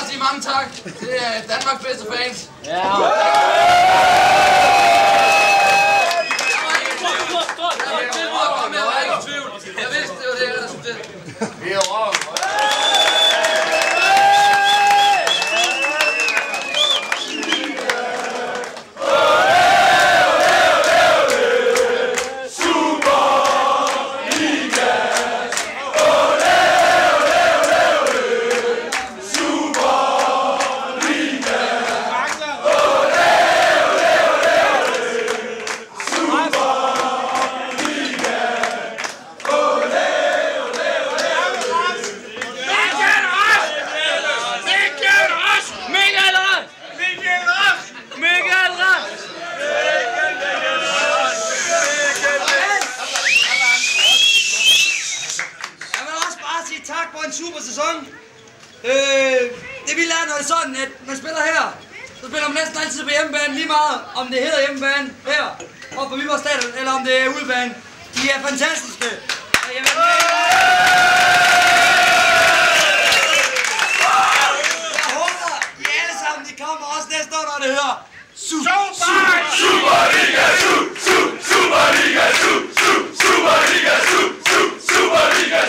bare sige mange tak til Danmarks bedste fans. Ja. Jeg vidste, det var det, jeg skulle til. Vi er råd. Tak for en super sæson. Det vi lærer, når det er sådan, at man spiller her, så spiller man næsten altid på hjemmebane, lige meget om det hedder hjemmebane her, og på Viborg Stadion, eller om det er udebane. De er fantastiske. Jeg håber, I alle sammen, de kommer også næste år, når det hedder Superliga, Superliga, Superliga, Superliga, Superliga.